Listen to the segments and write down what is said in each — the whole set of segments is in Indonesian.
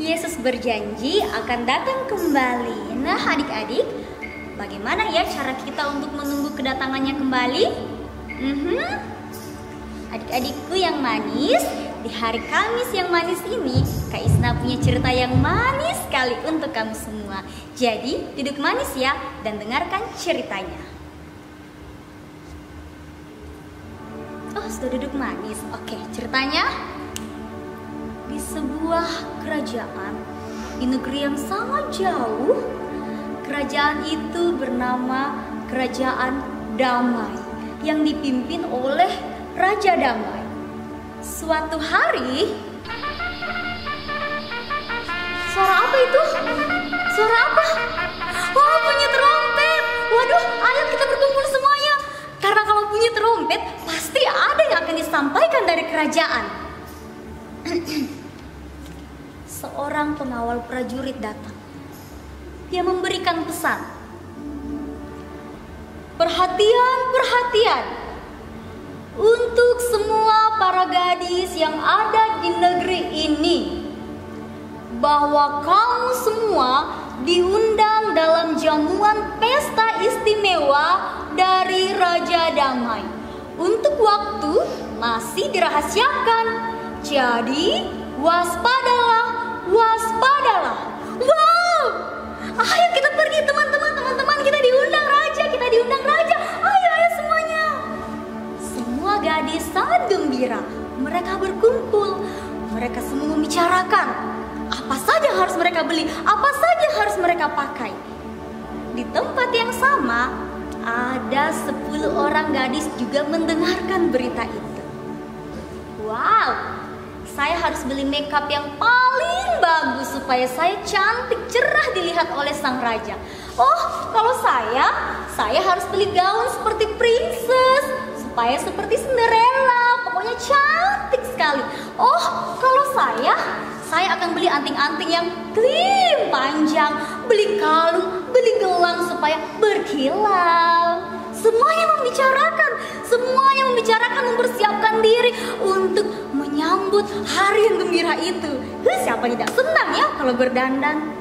Yesus berjanji akan datang kembali. Nah adik-adik, bagaimana ya cara kita untuk menunggu kedatangannya kembali? Adik-adikku yang manis, di hari Kamis yang manis ini, Kak Isna punya cerita yang manis sekali untuk kamu semua. Jadi duduk manis ya dan dengarkan ceritanya. Oh, sudah duduk manis. Oke, ceritanya di sebuah kerajaan di negeri yang sangat jauh. Kerajaan itu bernama Kerajaan Damai yang dipimpin oleh Raja Damai. Suatu hari, suara apa itu? Suara apa? Wah, bunyi trompet. Waduh, ayo kita berkumpul semuanya. Karena kalau bunyi trompet, pasti ada yang akan disampaikan dari kerajaan. Seorang pengawal prajurit datang. Dia memberikan pesan. Perhatian, perhatian. Untuk semua para gadis yang ada di negeri ini, bahwa kamu semua diundang dalam jamuan pesta istimewa dari Raja Damai. Untuk waktu masih dirahasiakan. Jadi waspadalah, waspadalah. Wow, ayo kita pergi teman-teman, kita diundang raja, ayo semuanya. Semua gadis sangat gembira. Mereka berkumpul, mereka semua membicarakan apa saja harus mereka beli, apa saja harus mereka pakai. Di tempat yang sama, ada 10 orang gadis juga mendengarkan berita itu. Wow, saya harus beli makeup yang paling bagus supaya saya cantik, cerah dilihat oleh sang raja. Oh, kalau saya harus beli gaun seperti princess, supaya seperti Cinderella, pokoknya cantik sekali. Oh, kalau saya akan beli anting-anting yang klim panjang, beli kalung, beli gelang supaya berkilau. Semuanya membicarakan, mempersiapkan diri untuk menyambut hari yang gembira itu. Siapa tidak senang ya kalau berdandan?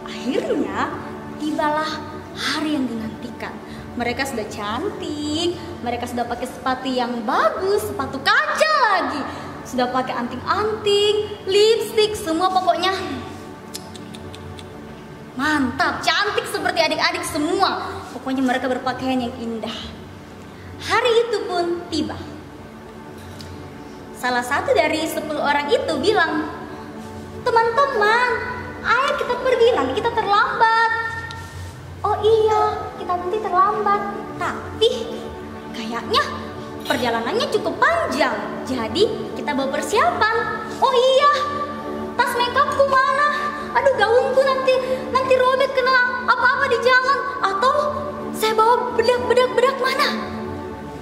Akhirnya tibalah hari yang dinantikan. Mereka sudah cantik, mereka sudah pakai sepatu yang bagus, sepatu kaca lagi. Sudah pakai anting-anting, lipstik, semua pokoknya mantap, cantik seperti adik-adik semua. Pokoknya mereka berpakaian yang indah. Hari itu pun tiba. Salah satu dari 10 orang itu bilang, teman-teman, ayo kita pergi, nanti kita terlambat. Oh iya, kita nanti terlambat. Tapi kayaknya perjalanannya cukup panjang. Jadi kita bawa persiapan. Oh iya, tas makeupku mana? Aduh, gaunku nanti robek kena apa-apa di jalan. Atau saya bawa bedak mana?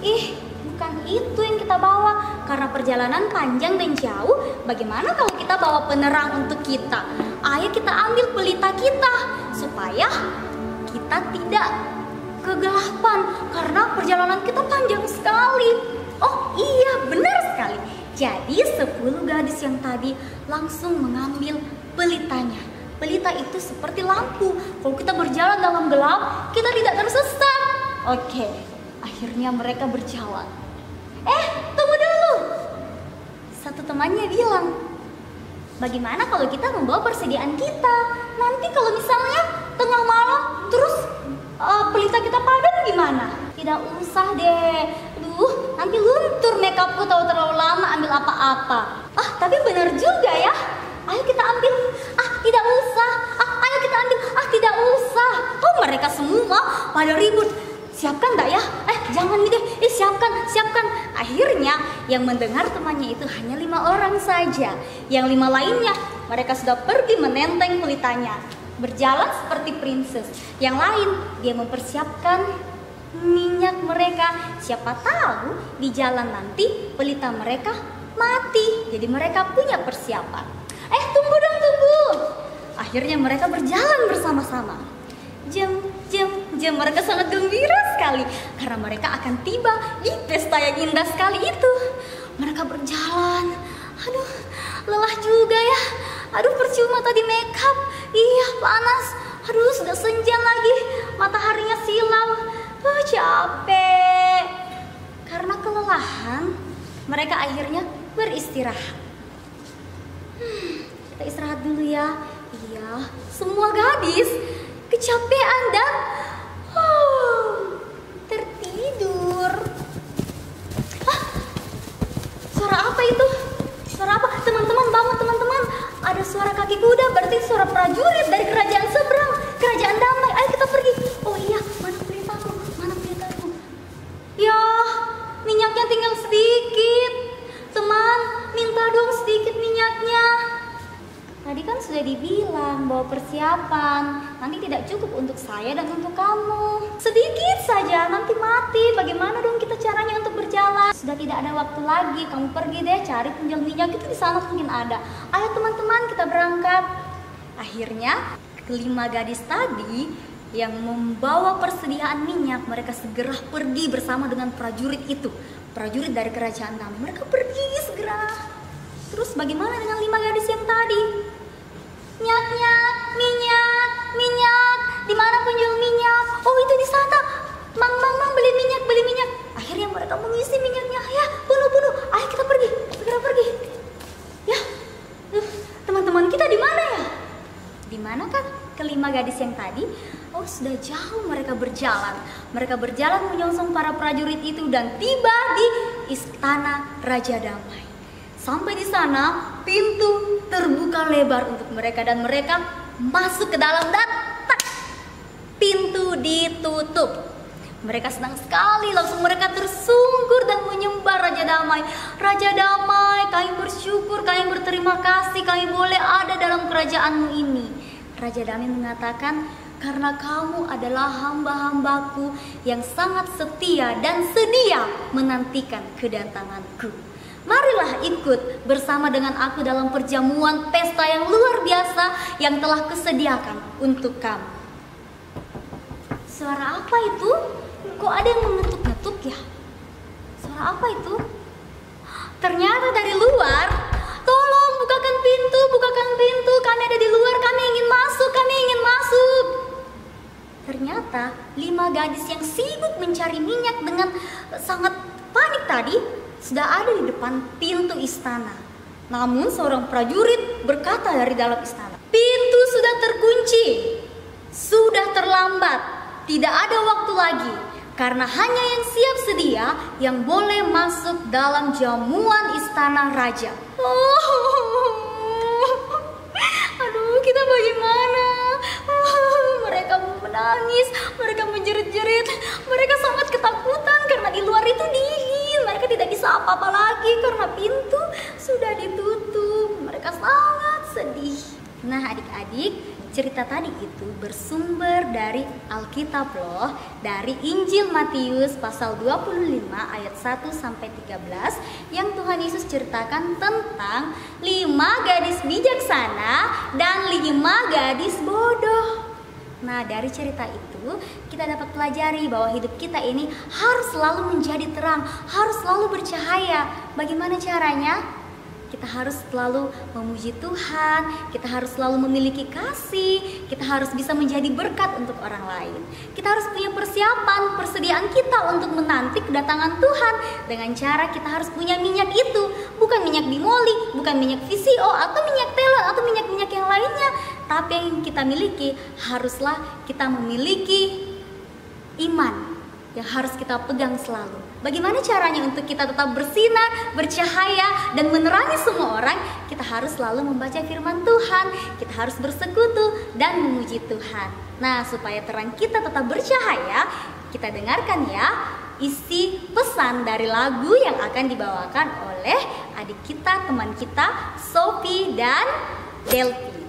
Bukan itu yang kita bawa. Karena perjalanan panjang dan jauh, bagaimana kalau kita bawa penerang untuk kita? Ayo kita ambil pelita kita supaya kita tidak kegelapan karena perjalanan kita panjang sekali. Oh iya, benar sekali. Jadi 10 gadis yang tadi langsung mengambil pelitanya. Pelita itu seperti lampu. Kalau kita berjalan dalam gelap, kita tidak tersesat. Oke, akhirnya mereka berjalan. Tunggu dulu. Satu temannya bilang, bagaimana kalau kita membawa persediaan kita? Nanti kalau misalnya tengah malam terus pelita kita padam gimana? Tidak usah deh. Aduh, nanti luntur makeupku tahu terlalu lama ambil apa-apa. Tapi benar juga ya. Ayo kita ambil. Tidak usah. Ayo kita ambil. Tidak usah. Oh, mereka semua pada ribut. Siapkan enggak ya? Jangan deh. Siapkan. Akhirnya yang mendengar temannya itu hanya 5 orang saja. Yang 5 lainnya mereka sudah pergi menenteng pelitanya. Berjalan seperti princess. Yang lain dia mempersiapkan minyak mereka. Siapa tahu di jalan nanti pelita mereka mati. Jadi mereka punya persiapan. Tunggu. Akhirnya mereka berjalan bersama-sama. Jam. Mereka sangat gembira sekali karena mereka akan tiba di pesta yang indah sekali itu. Mereka berjalan. Aduh, lelah juga ya. Aduh, percuma tadi makeup. Iya, panas. Aduh, sudah senja lagi. Mataharinya silau. Capek. Karena kelelahan, mereka akhirnya beristirahat. Kita istirahat dulu ya. Iya, semua gadis kecapean dan tertidur. Suara apa itu? Suara apa? Teman-teman, bangun teman-teman. Ada suara kaki kuda, berarti suara prajurit dari kerajaan seberang, kerajaan damai. Ayo kita pergi. Oh iya, mana pelitaku? Mana pelitaku? Ya, minyaknya tinggal sedikit. Teman, minta dong sedikit minyaknya. Tadi kan sudah dibilang bahwa persiapan nanti tidak cukup untuk saya dan untuk kamu. Sedikit saja, nanti mati. Bagaimana dong kita caranya untuk berjalan? Sudah tidak ada waktu lagi. Kamu pergi deh cari penjual minyak itu, di sana mungkin ada. Ayo teman-teman, kita berangkat. Akhirnya kelima gadis tadi yang membawa persediaan minyak, mereka segera pergi bersama dengan prajurit itu. Prajurit dari kerajaan kami. Mereka pergi segera. Terus bagaimana dengan 5 gadis yang tadi? Minyaknya, minyak. Di mana penjual minyak? Oh, itu di sana. Mang, beli minyak. Akhirnya mereka mengisi minyaknya. Ya, bunuh. Ayo kita pergi, segera pergi. Ya, teman-teman kita di mana ya? Di mana kan kelima gadis yang tadi? Oh, sudah jauh mereka berjalan. Mereka berjalan menyongsong para prajurit itu dan tiba di istana Raja Damai. Sampai di sana, pintu terbuka lebar untuk mereka dan mereka masuk ke dalam dan pintu ditutup. Mereka senang sekali, langsung mereka tersungkur dan menyembah Raja Damai. Raja Damai, kami bersyukur, kami berterima kasih, kami boleh ada dalam kerajaanmu ini. Raja Damai mengatakan, karena kamu adalah hamba-hambaku yang sangat setia dan sedia menantikan kedatanganku. Marilah ikut bersama dengan aku dalam perjamuan pesta yang luar biasa yang telah kusediakan untuk kamu. Suara apa itu? Kok ada yang mengetuk-ngetuk ya? Suara apa itu? Ternyata dari luar. Tolong bukakan pintu, kami ada di luar, kami ingin masuk. Ternyata 5 gadis yang sibuk mencari minyak dengan sangat panik tadi sudah ada di depan pintu istana. Namun seorang prajurit berkata dari dalam istana, pintu sudah terkunci, sudah terlambat, tidak ada waktu lagi, karena hanya yang siap sedia yang boleh masuk dalam jamuan istana raja. Aduh, kita bagaimana? Mereka menangis, mereka menjerit-jerit, mereka sangat ketakutan karena di luar itu dingin. Mereka tidak bisa apa-apa lagi karena pintu sudah ditutup. Mereka sangat sedih. Nah, adik-adik, cerita tadi itu bersumber dari Alkitab loh, dari Injil Matius pasal 25 ayat 1 sampai 13 yang Tuhan Yesus ceritakan tentang 5 gadis bijaksana dan 5 gadis bodoh. Nah, dari cerita itu kita dapat pelajari bahwa hidup kita ini harus selalu menjadi terang, harus selalu bercahaya. Bagaimana caranya? Kita harus selalu memuji Tuhan, kita harus selalu memiliki kasih, kita harus bisa menjadi berkat untuk orang lain. Kita harus punya persiapan, persediaan kita untuk menanti kedatangan Tuhan. Dengan cara kita harus punya minyak itu, bukan minyak bimoli, bukan minyak VCO atau minyak telon atau minyak-minyak yang lainnya. Tapi yang kita miliki, haruslah kita memiliki iman yang harus kita pegang selalu. Bagaimana caranya untuk kita tetap bersinar, bercahaya, dan menerangi semua orang? Kita harus selalu membaca firman Tuhan, kita harus bersekutu dan memuji Tuhan. Nah, supaya terang kita tetap bercahaya, kita dengarkan ya isi pesan dari lagu yang akan dibawakan oleh adik kita, teman kita, Sophie dan Delphi.